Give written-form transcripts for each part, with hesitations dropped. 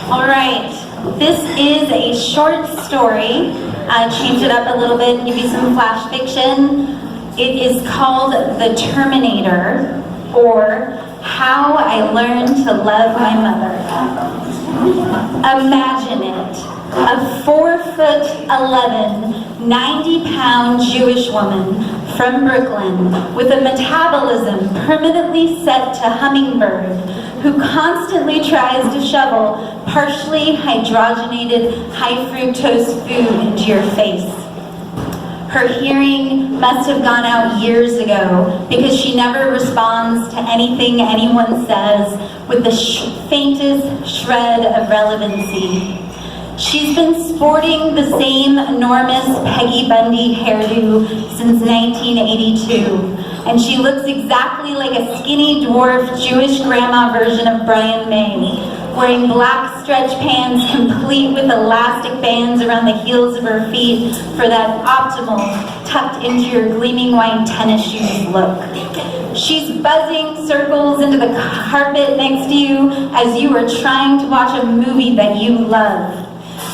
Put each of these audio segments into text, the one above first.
All right, this is a short story. Change it up a little bit, give you some flash fiction. It is called The Terminator, or How I Learned to Love My Mother. Imagine it, a 4'11", 90-pound Jewish woman from Brooklyn with a metabolism permanently set to hummingbird, who constantly tries to shovel partially hydrogenated high-fructose food into your face. Her hearing must have gone out years ago because she never responds to anything anyone says with the faintest shred of relevancy. She's been sporting the same enormous Peggy Bundy hairdo since 1982, and she looks exactly like a skinny dwarf Jewish grandma version of Brian May, wearing black stretch pants complete with elastic bands around the heels of her feet for that optimal tucked into your gleaming white tennis shoes look. She's buzzing circles into the carpet next to you as you are trying to watch a movie that you love.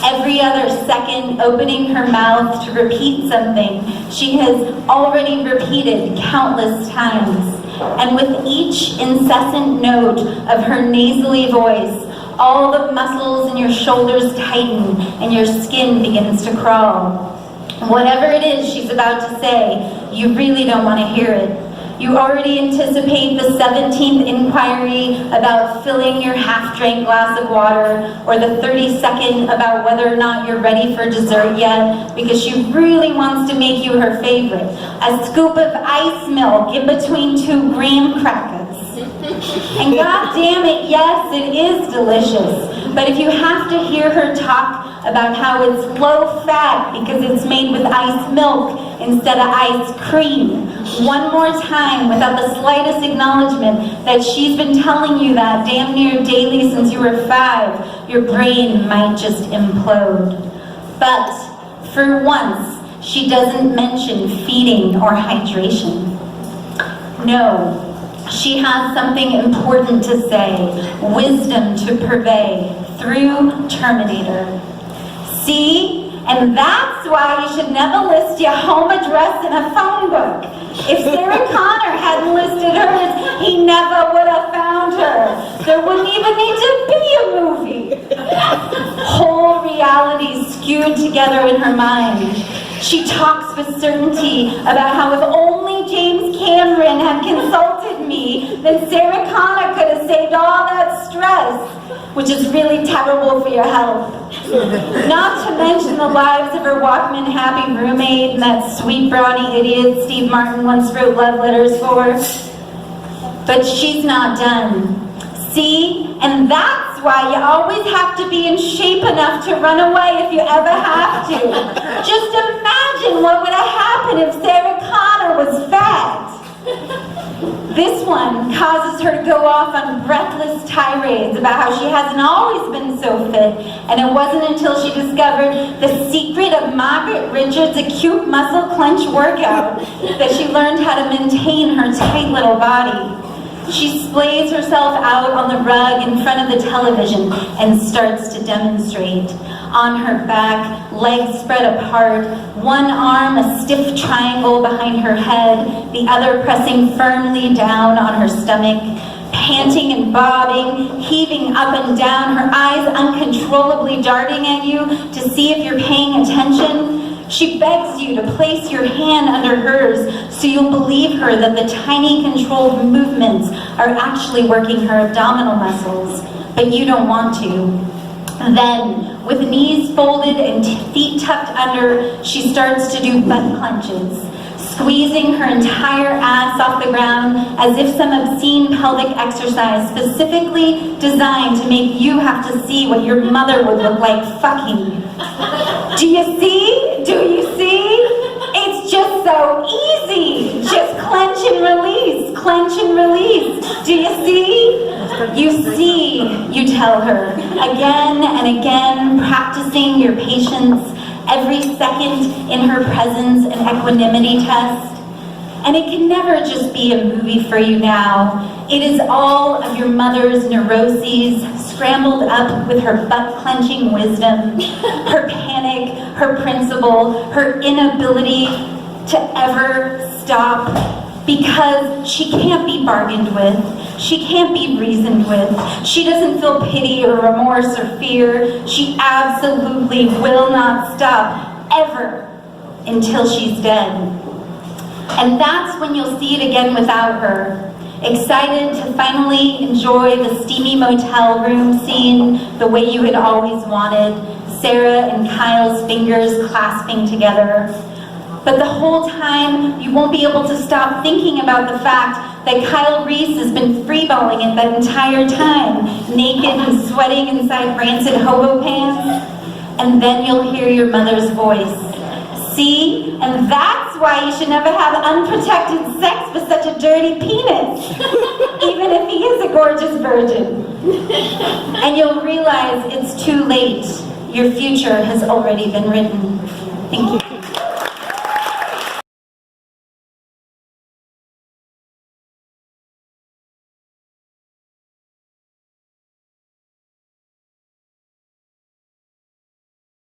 Every other second opening her mouth to repeat something she has already repeated countless times. And with each incessant note of her nasally voice, all the muscles in your shoulders tighten and your skin begins to crawl. Whatever it is she's about to say, you really don't want to hear it. You already anticipate the 17th inquiry about filling your half-drank glass of water, or the 32nd about whether or not you're ready for dessert yet, because she really wants to make you her favorite. A scoop of ice milk in between 2 graham crackers. And god damn it, yes, it is delicious. But if you have to hear her talk about how it's low fat because it's made with ice milk instead of ice cream, one more time without the slightest acknowledgement that she's been telling you that damn near daily since you were 5, your brain might just implode. But for once, she doesn't mention feeding or hydration. No. She has something important to say, wisdom to purvey through Terminator. See? And that's why you should never list your home address in a phone book. If Sarah Connor hadn't listed hers, he never would have found her. There wouldn't even need to be a movie. Whole reality skewed together in her mind. She talks with certainty about how if only James Cameron had consulted me, then Sarah Connor could have saved all that stress, which is really terrible for your health. Not to mention the lives of her Walkman happy roommate and that sweet brawny idiot Steve Martin once wrote love letters for. But she's not done. See? And that's why you always have to be in shape enough to run away if you ever have to. Just imagine what would have happened if Sarah Connor was fat. This one causes her to go off on breathless tirades about how she hasn't always been so fit, and it wasn't until she discovered the secret of Margaret Richards' acute muscle clench workout that she learned how to maintain her tight little body. She splays herself out on the rug in front of the television and starts to demonstrate. On her back, legs spread apart, one arm a stiff triangle behind her head, the other pressing firmly down on her stomach, panting and bobbing, heaving up and down, her eyes uncontrollably darting at you to see if you're paying attention. She begs you to place your hand under hers so you'll believe her that the tiny controlled movements are actually working her abdominal muscles, but you don't want to. Then, with knees folded and feet tucked under, she starts to do butt clenches, squeezing her entire ass off the ground as if some obscene pelvic exercise specifically designed to make you have to see what your mother would look like fucking. Do you see? Do you see? It's just so easy. Just clench and release, clench and release. Do you see? You see, you tell her, again and again, practicing your patience every second in her presence and equanimity test. And it can never just be a movie for you now. It is all of your mother's neuroses scrambled up with her butt-clenching wisdom, her panic, her principle, her inability to ever stop, because she can't be bargained with, she can't be reasoned with, she doesn't feel pity or remorse or fear. She absolutely will not stop, ever, until she's dead. And that's when you'll see it again without her. Excited to finally enjoy the steamy motel room scene the way you had always wanted, Sarah and Kyle's fingers clasping together. But the whole time, you won't be able to stop thinking about the fact that Kyle Reese has been freeballing it that entire time, naked and sweating inside rancid hobo pants. And then you'll hear your mother's voice. See? And that's why you should never have unprotected sex with such a dirty penis, even if he is a gorgeous virgin. And you'll realize it's too late. Your future has already been written. Thank you.